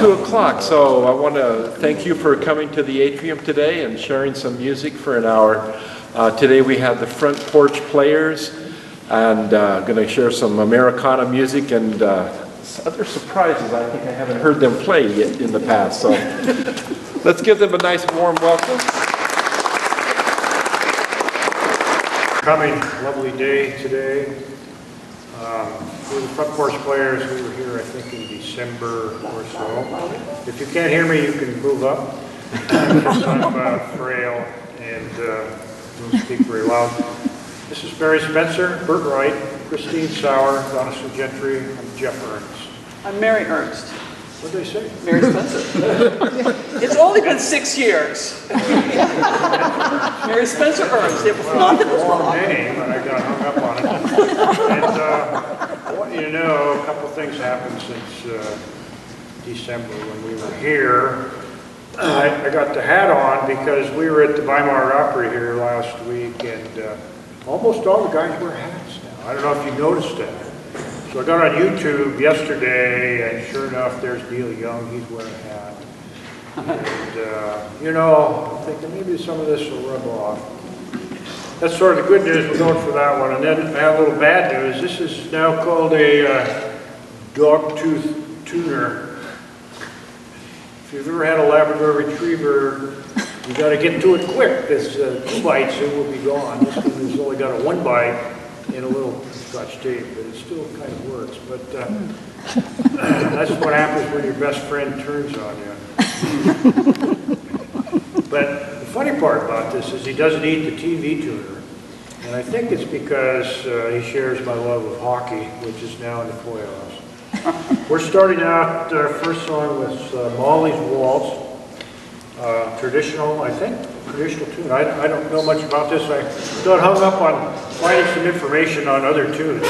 2 o'clock, so I want to thank you for coming to the Atrium today and sharing some music for an hour. Today we have the Front Porch Players, and going to share some Americana music and other surprises. I think I haven't heard them play yet in the past, so let's give them a nice warm welcome. Coming, lovely day today. We're the Front Porch Players. We were here, I think, in December or so. If you can't hear me, you can move up. I'm frail and don't speak very loud. This is Mary Spencer, Bert Wright, Christine Sauer, Donna Sue Gentry, and Jeff Ernst. I'm Mary Ernst. What did they say? Mary Spencer. It's only been 6 years. Mary Spencer Ernst. It was not that it was long wrong. name, and I got hung up on it. And I want you to know a couple things happened since December when we were here. I got the hat on because we were at the Weimar Opry here last week, and almost all the guys wear hats now. I don't know if you noticed that. So I got on YouTube yesterday, and sure enough, there's Neil Young. He's wearing a hat. And, you know, I'm thinking maybe some of this will rub off. That's sort of the good news. We're going for that one. And then I have a little bad news. This is now called a dog tooth tuner. If you've ever had a Labrador Retriever, you got to get to it quick. This 2 bites, it will be gone. This one has only got a 1 bite and a little Scotch tape, but it still kind of works. But that's what happens when your best friend turns on you. But the funny part about this is he doesn't eat the TV tuner. And I think it's because he shares my love of hockey, which is now in the playoffs. We're starting out our first song with Molly's Waltz. Traditional, I think, traditional tune. I don't know much about this. I got hung up on finding some information on other tunes,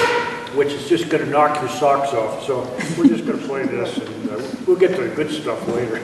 which is just going to knock your socks off. So we're just going to play this, and we'll get to the good stuff later.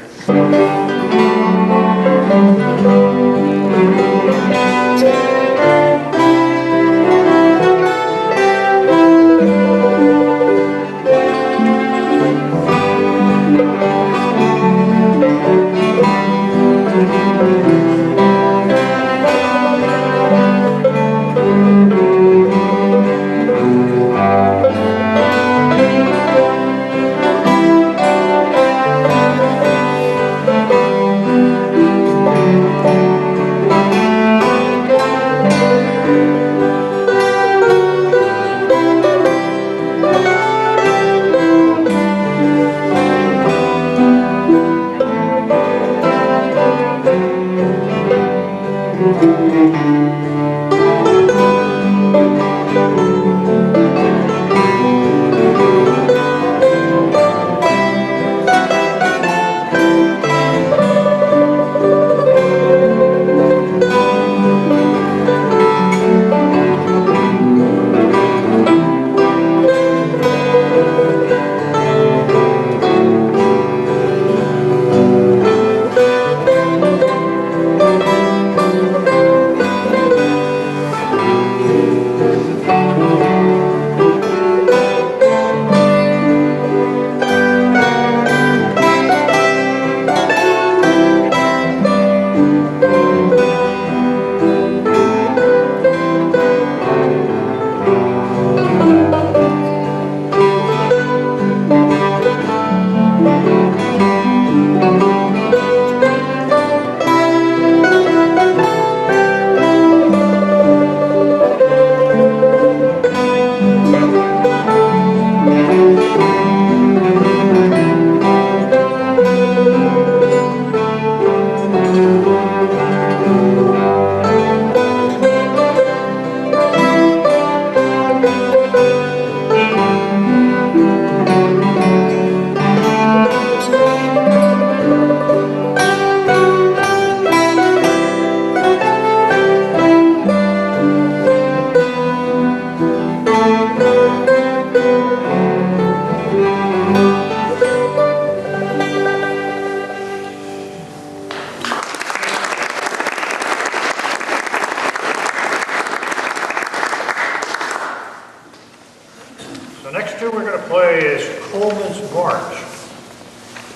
The next tune we're going to play is Coleman's March.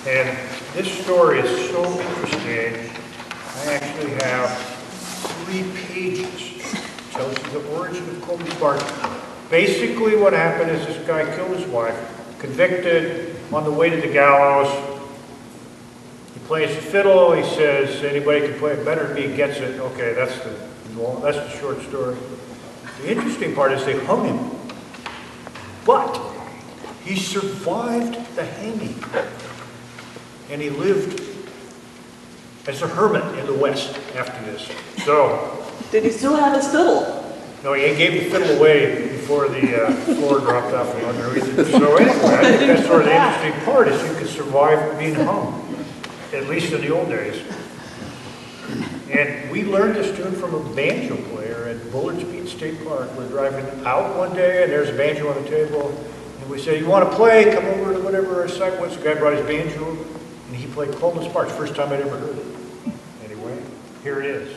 And this story is so interesting. I actually have 3 pages. It tells you the origin of Colby's Barge. Basically what happened is this guy killed his wife, convicted, on the way to the gallows. He plays the fiddle, he says, anybody can play it better than me, gets it. Okay, that's the short story. The interesting part is they hung him. But he survived the hanging. And he lived as a hermit in the West after this. So, Did he still have his fiddle? no, he gave the fiddle away before the floor dropped out from underneath it. So anyway, I think that's sort of the interesting part is you could survive being hung, at least in the old days. And we learned this tune from a banjo player at Bullard's Beach State Park. We're driving out one day and there's a banjo on the table. And we said, you want to play? Come over to whatever our site was. The guy brought his banjo and he played Coldness March. First time I'd ever heard it. Anyway, here it is.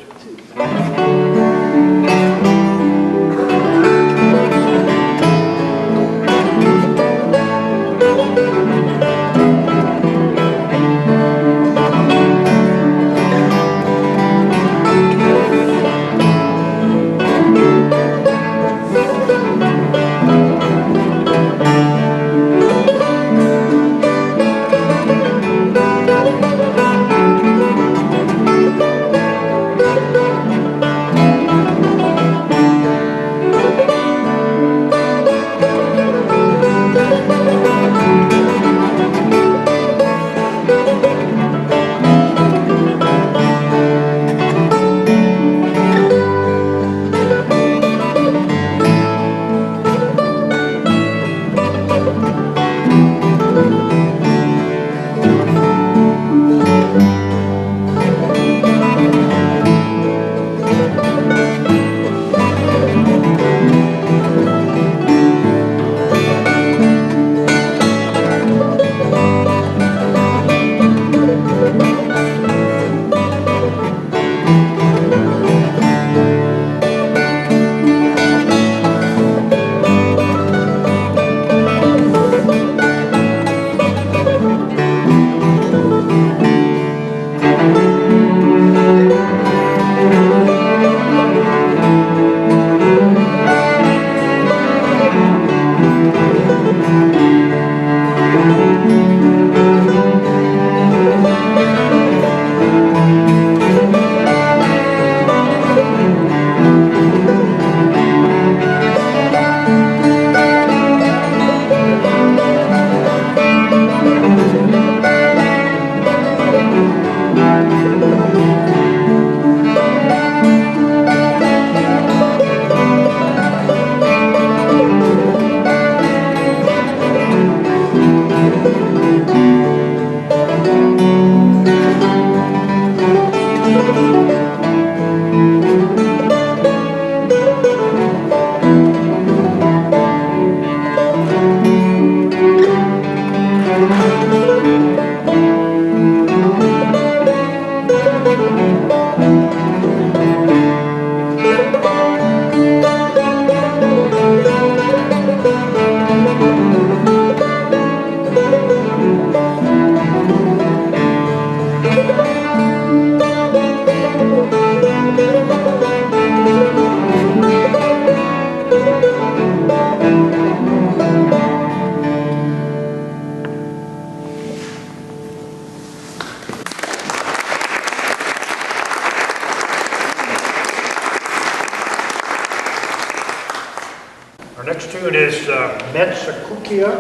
Next tune is Metsakukia,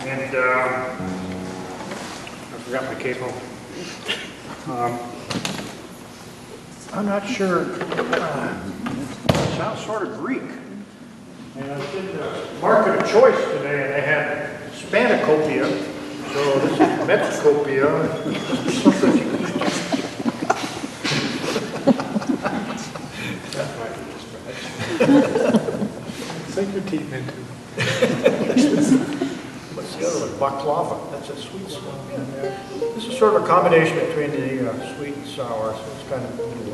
and I forgot my capo. I'm not sure, it sounds sort of Greek. And I did the market of choice today and they had Spanakopia, so this is Metsakukia. Something you can Sink your teeth into. What's the other one? Baklava. That's a sweet stuff. This is sort of a combination between the sweet and sour, so it's kind of a little bit.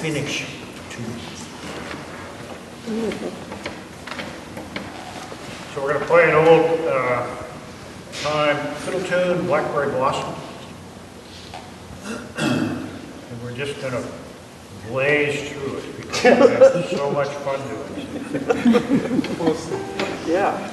finish tune. So we're going to play an old time fiddle tune, Blackberry Blossom. And we're just going to blaze through it because we have so much fun doing it. Yeah.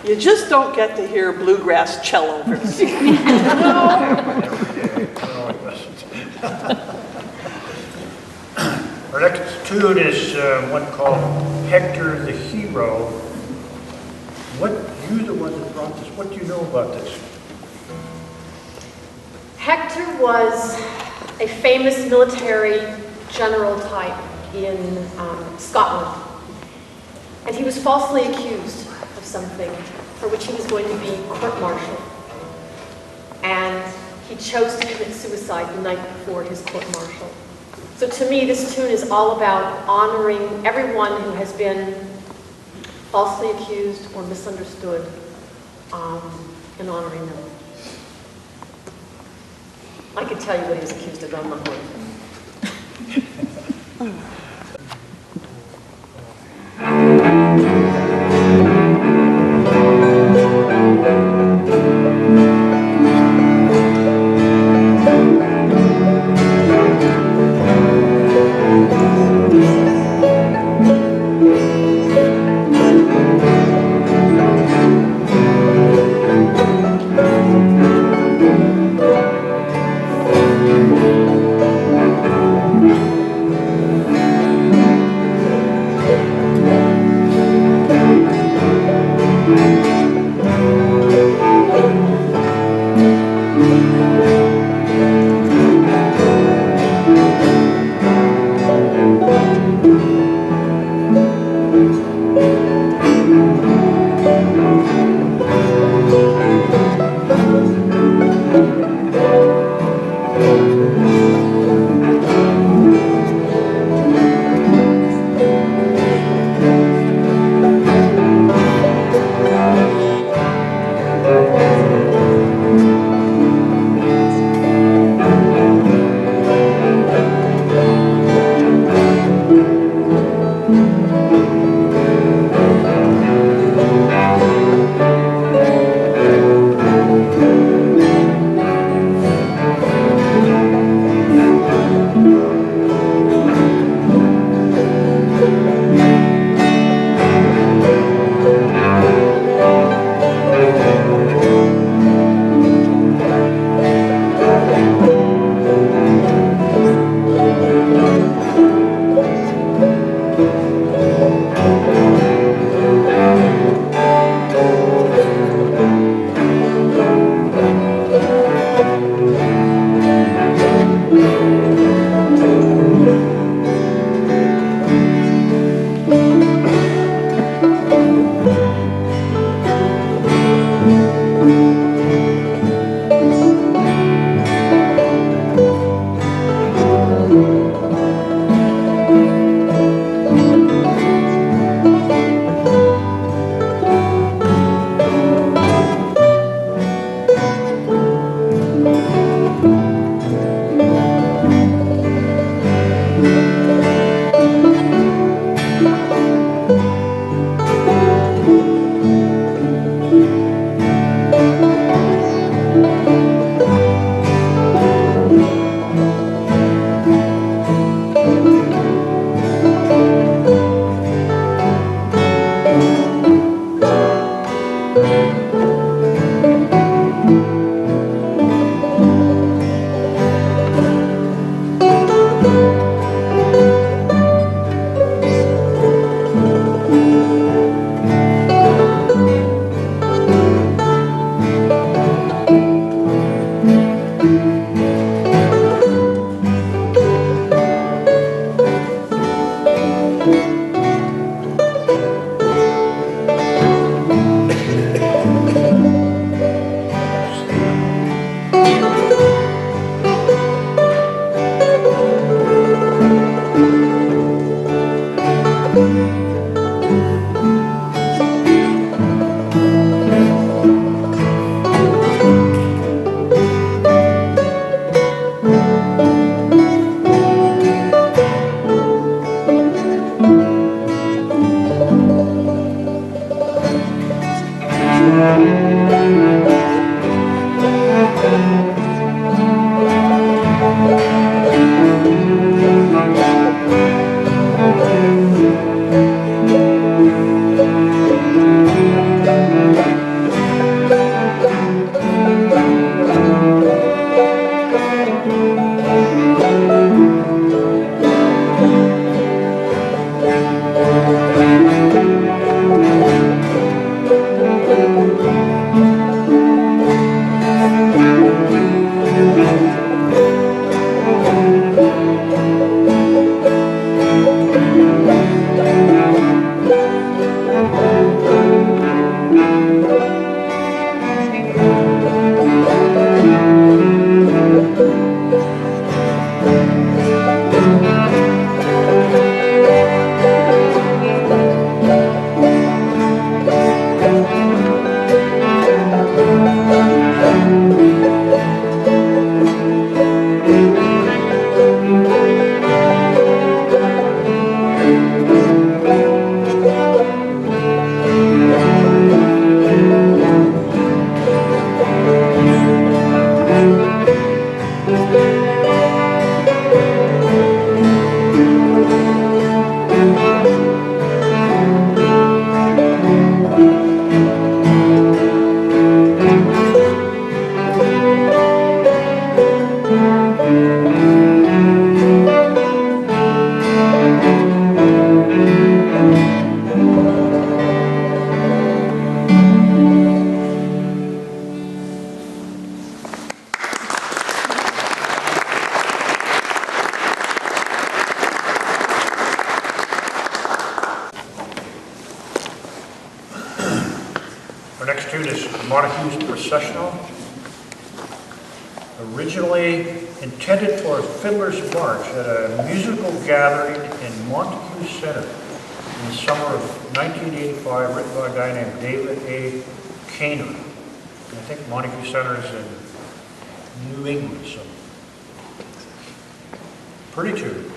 You just don't get to hear bluegrass cello very soon. Our next tune is one called Hector the Hero. You're the one that brought this. What do you know about this? Hector was a famous military general type in Scotland. And he was falsely accused of something for which he was going to be court-martialed. And he chose to commit suicide the night before his court-martial. So to me, this tune is all about honoring everyone who has been falsely accused or misunderstood, and honoring them. I could tell you what he was accused of, I'm not going to. Our next tune is Montague's Processional. Originally intended for a fiddler's march at a musical gathering in Montague Center in the summer of 1985, written by a guy named David A. Karin. I think Montague Center is in New England, so pretty tune.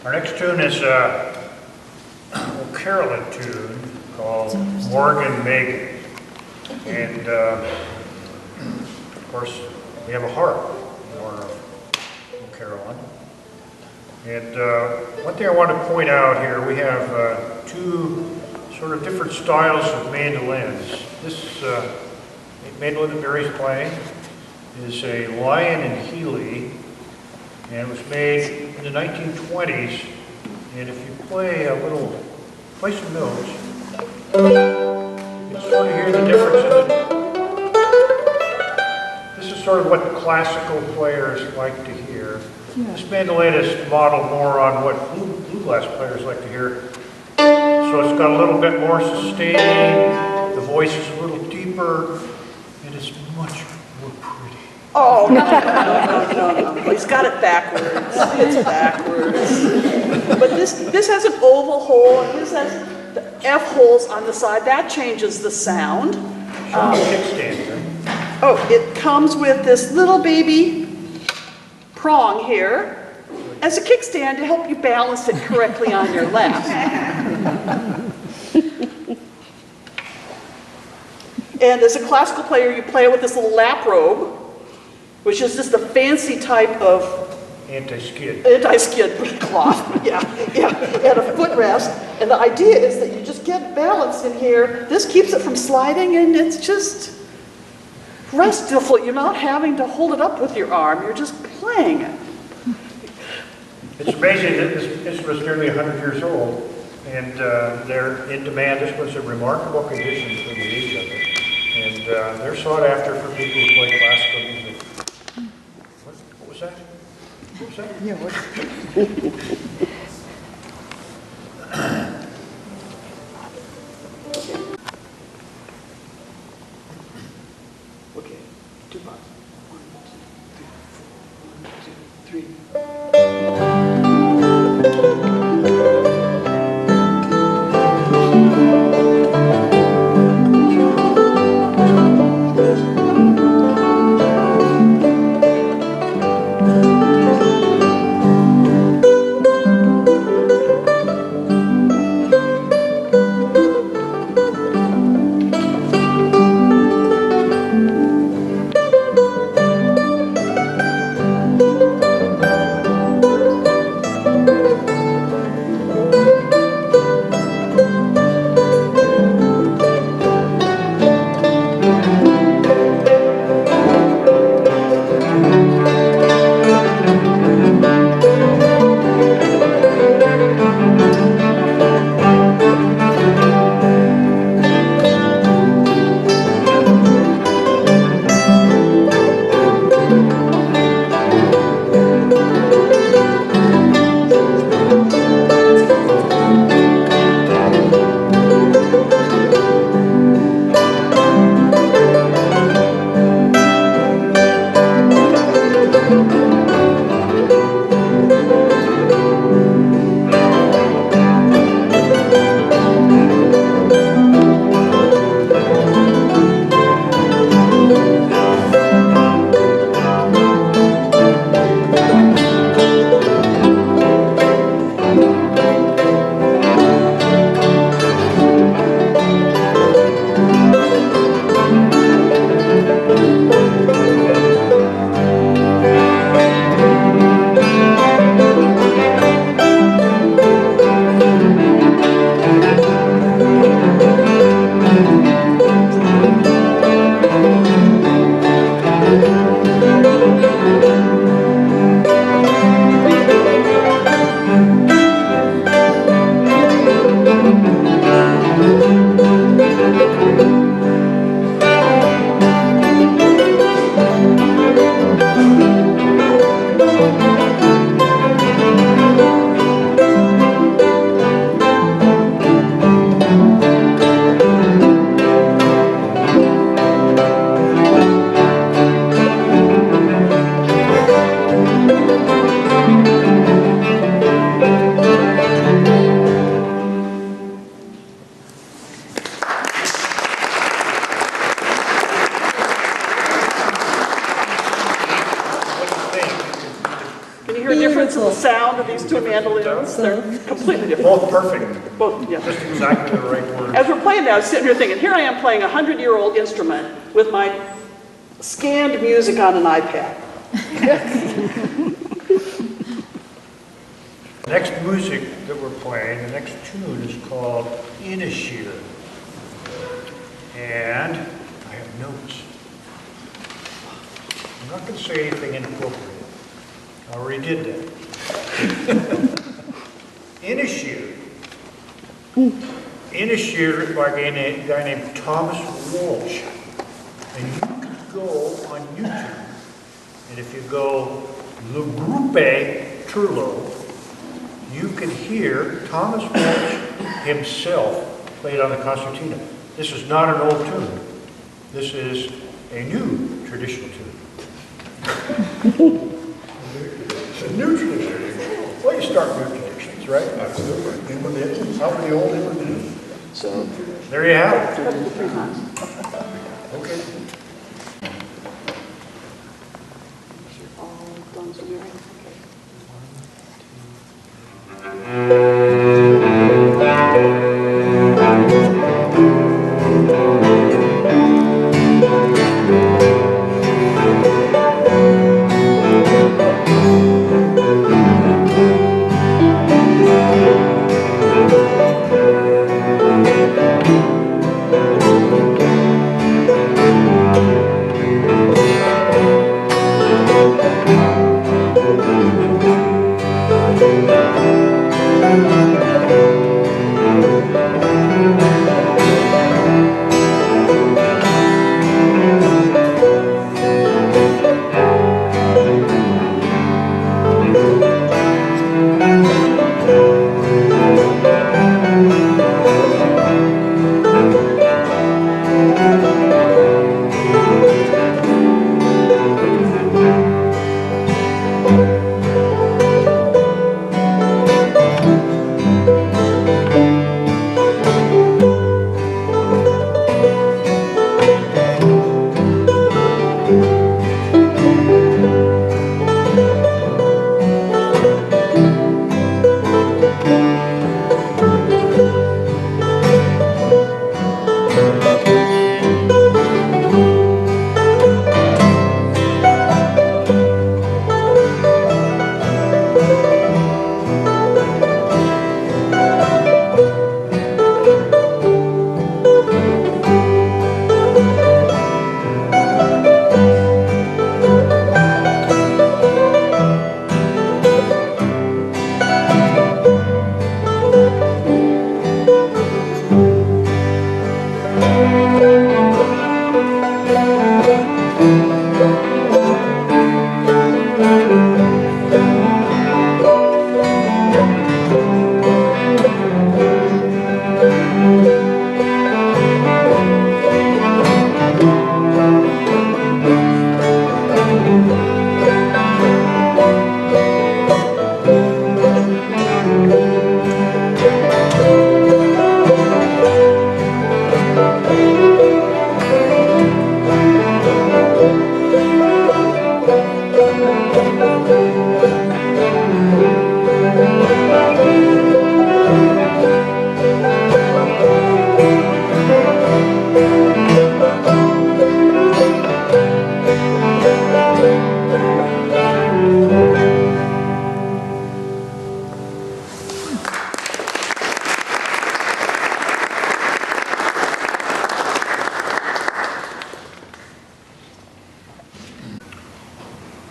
Our next tune is a Carolyn tune called Morgan Megan. And of course, we have a harp in honor of Carolyn. And one thing I want to point out here, we have two sort of different styles of mandolins. This mandolin that Mary's playing is a Lion and Healy, and it was made in the 1920s. And if you play some notes, you can sort of hear the difference in this is sort of what classical players like to hear. This mandolin is modeled more on what bluegrass players like to hear. So it's got a little bit more sustain, the voice is a little deeper, and it's much more pretty. Oh, no. He's got it backwards. It's backwards. But this has an oval hole, and this has the F holes on the side. That changes the sound. Kickstand, right? Oh, it comes with this little baby prong here as a kickstand to help you balance it correctly on your lap. And as a classical player, you play with this little lap robe, which is just a fancy type of Anti-skid cloth, yeah, and a footrest. And the idea is that you just get balance in here. This keeps it from sliding, and it's just restful. You're not having to hold it up with your arm. You're just playing it. It's amazing that this instrument is nearly 100 years old, and they're in demand. This was a remarkable condition for the age of it, and they're sought after for people who play classical music. What was that? What was that? Yeah, what? Okay, 2 bars. 1, 2, 3, 1, 2, 3. Yes, they're completely different. Both perfect, Both, yeah. just exactly the right word. As we're playing that, I was sitting here thinking, here I am playing a 100-year-old instrument with my scanned music on an iPad. The next music that we're playing, the next tune is called Inisheer. And I have notes. I'm not going to say anything inappropriate. I already did that. Inisheer. Inisheer written by a guy named Thomas Walsh. And you can go on YouTube, and if you go Le Groupe Turlo, you can hear Thomas Walsh himself play it on the concertina. This is not an old tune. This is a new traditional tune. It's a new tradition. Well, you start new traditions, right? Absolutely. And when the, how many old ever do? So, There you have it. that's the 3 times. Okay. All done, so you're right. Okay.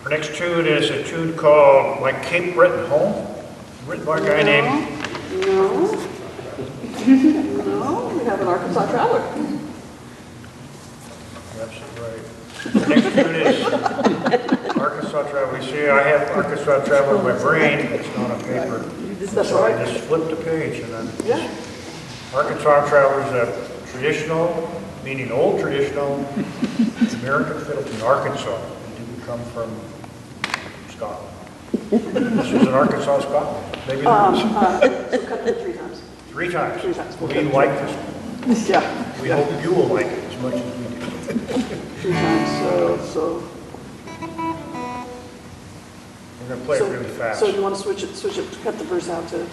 Our next tune is a tune called My Cape Breton Home, written by a guy named... No. No, we have an Arkansas Traveler. You're absolutely right. The next tune is Arkansas Traveler. You see, I have Arkansas Traveler in my brain, it's not on paper. That's So right. I just flipped the page and then... Yeah. Arkansas Traveler is a traditional, meaning old traditional, American fiddle tune, Arkansas. It didn't come from Scotland. This was in Arkansas, Scotland. Maybe So cut it 3 times. 3 times. 3 times. We like this one. Yeah. We hope you will like it as much as we do. 3 times, so. We're gonna play it really fast. So you want to switch it, cut the verse out to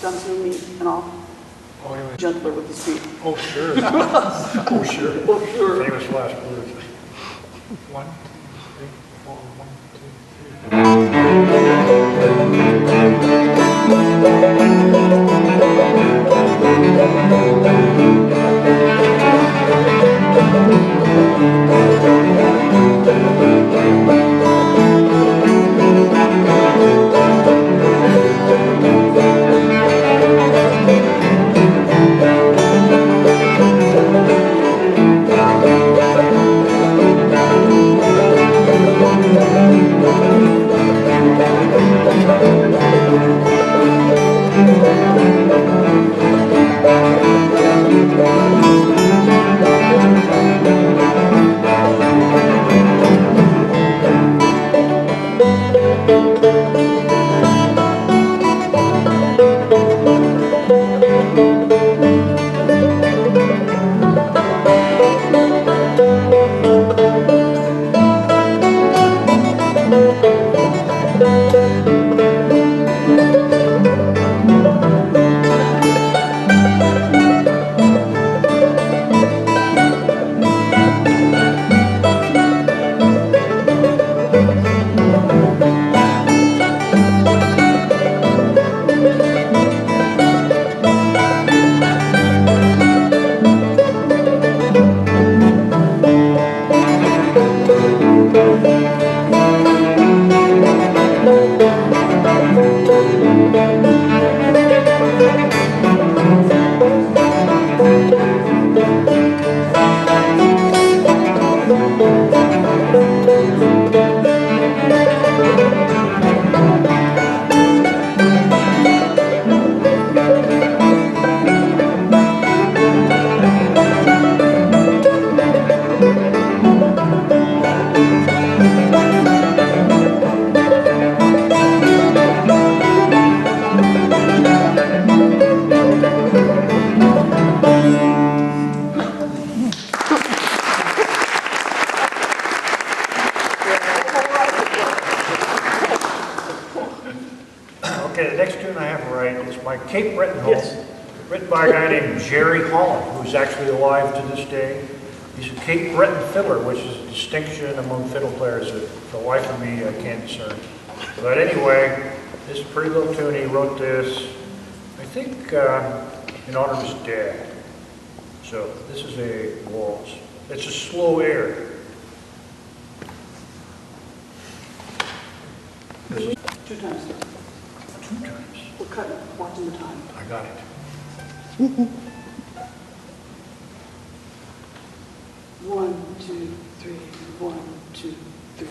done to me and all Oh, wait, wait. gentler with the speed. Oh, sure. Oh, sure. Oh, sure. Famous last words. 1, 2, 3, 4, 1, 2, 3. Okay, the next tune I have right is by Cape Breton Home, Yes. written by a guy named Jerry Holland, who's actually alive to this day. He's a Cape Breton fiddler, which is a distinction among fiddle players that, for the life of me, I can't discern. But anyway, this is a pretty little tune. He wrote this, I think, in honor of his dad. So this is a waltz. It's a slow air. This is 2 times. 2 times. We're cutting, watching the time. I got it. 1, 2, 3, 1, 2, 3.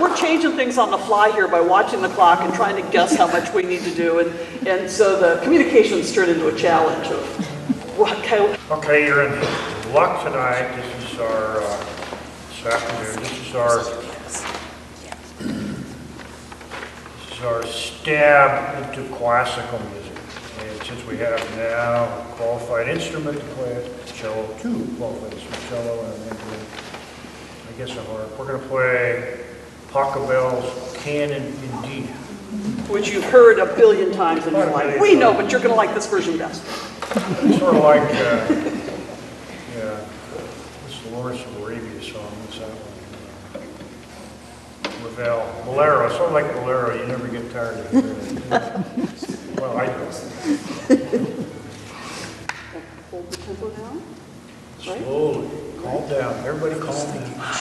we're changing things on the fly here by watching the clock and trying to guess how much we need to do. And so the communications turned into a challenge of what kind of, Okay, you're in luck tonight. This is our, this afternoon, this is our stab into classical music. And since we have now a qualified instrument to play it, cello, two qualified instruments, cello and mandolin, I guess a harp. We're going to play Pachelbel's Canon in D. which you've heard a billion times in your life. We know, but you're going to like this version best. Sort of like, yeah, what's the Lawrence of Arabia song? What's that one? Ravel, Bolero, sort of like Bolero, you never get tired of hearing it. Well, I do. Hold the tempo down. Right? Slowly, calm down, everybody calm down.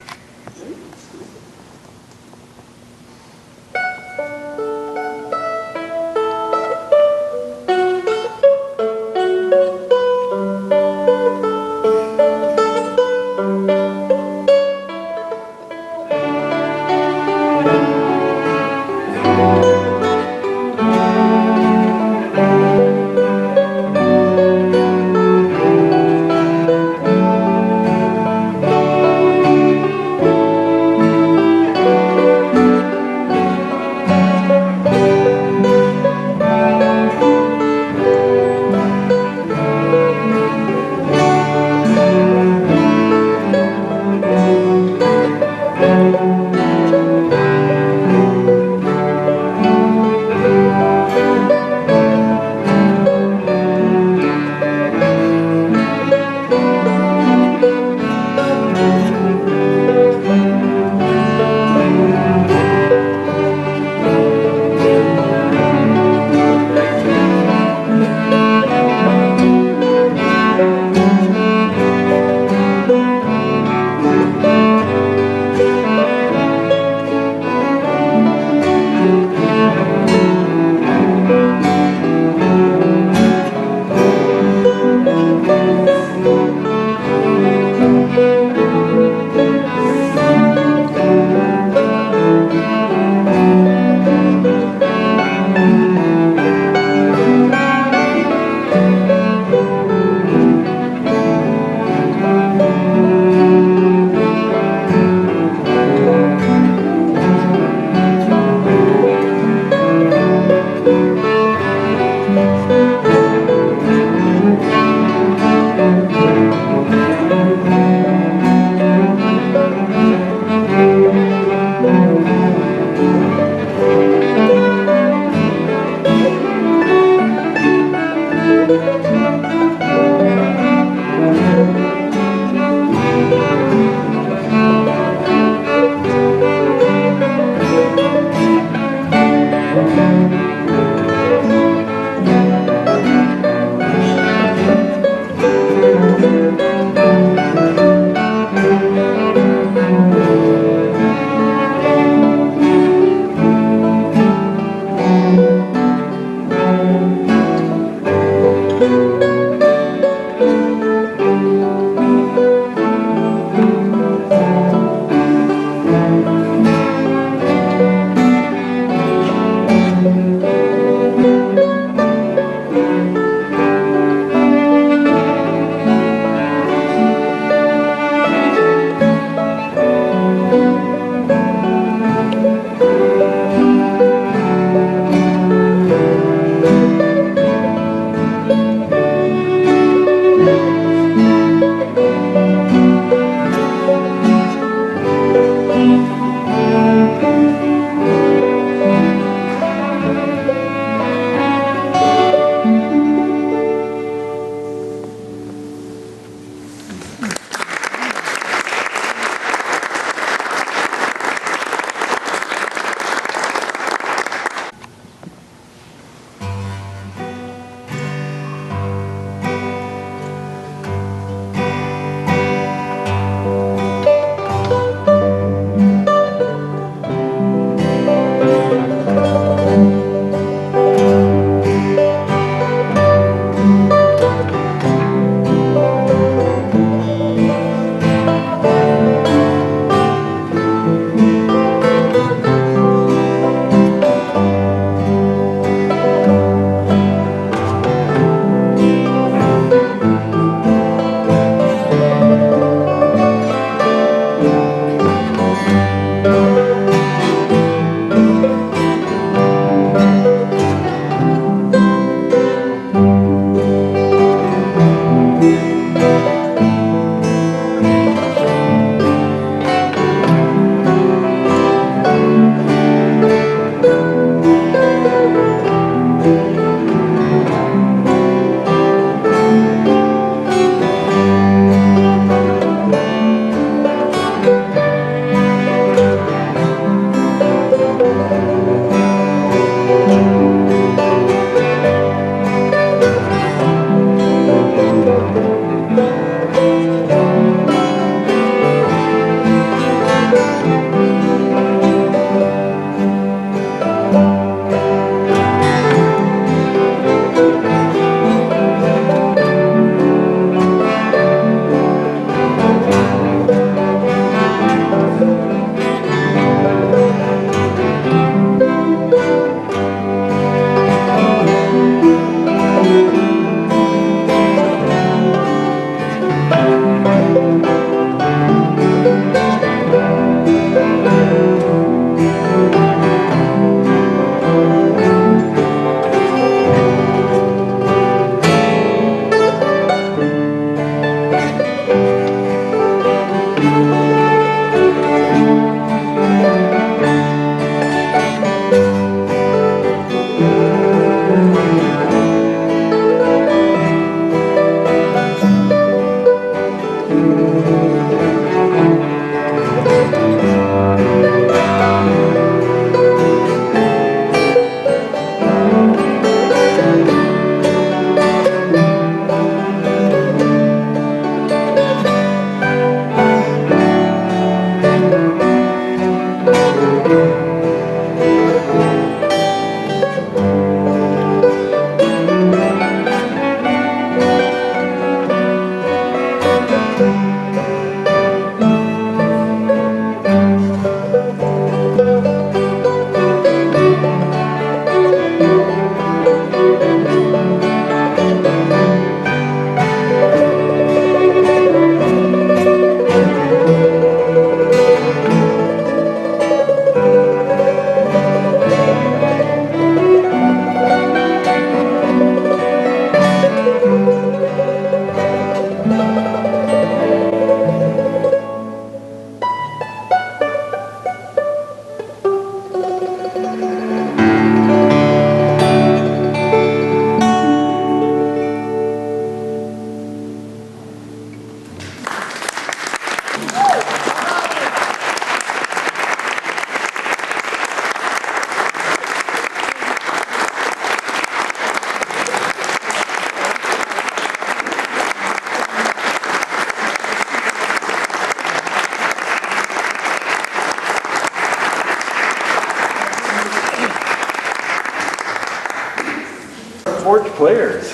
players.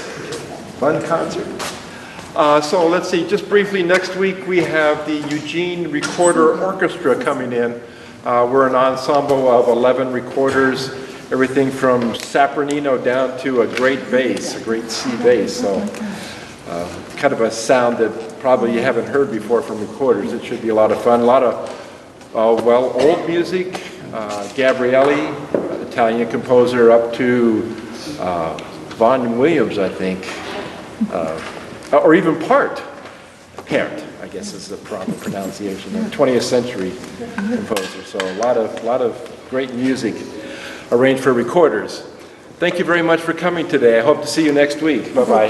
Fun concert. So let's see, just briefly, next week we have the Eugene Recorder Orchestra coming in. We're an ensemble of 11 recorders, everything from sopranino down to a great bass, a great C bass. So kind of a sound that probably you haven't heard before from recorders. It should be a lot of fun. A lot of, old music. Gabrielli, Italian composer, up to Vaughan Williams, I think. Or even Part, I guess is the proper pronunciation, a 20th century composer. So a lot of great music arranged for recorders. Thank you very much for coming today. I hope to see you next week. Bye-bye.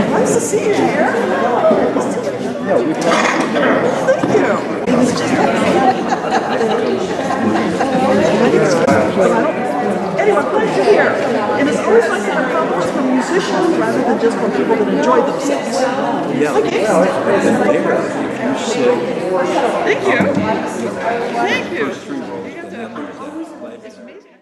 Nice to see you here. Thank you. Anyway, glad you're here. And it's always nice to have compliments from musicians rather than just from people that enjoy themselves. Yeah. Okay. Thank you. Thank you. It's amazing.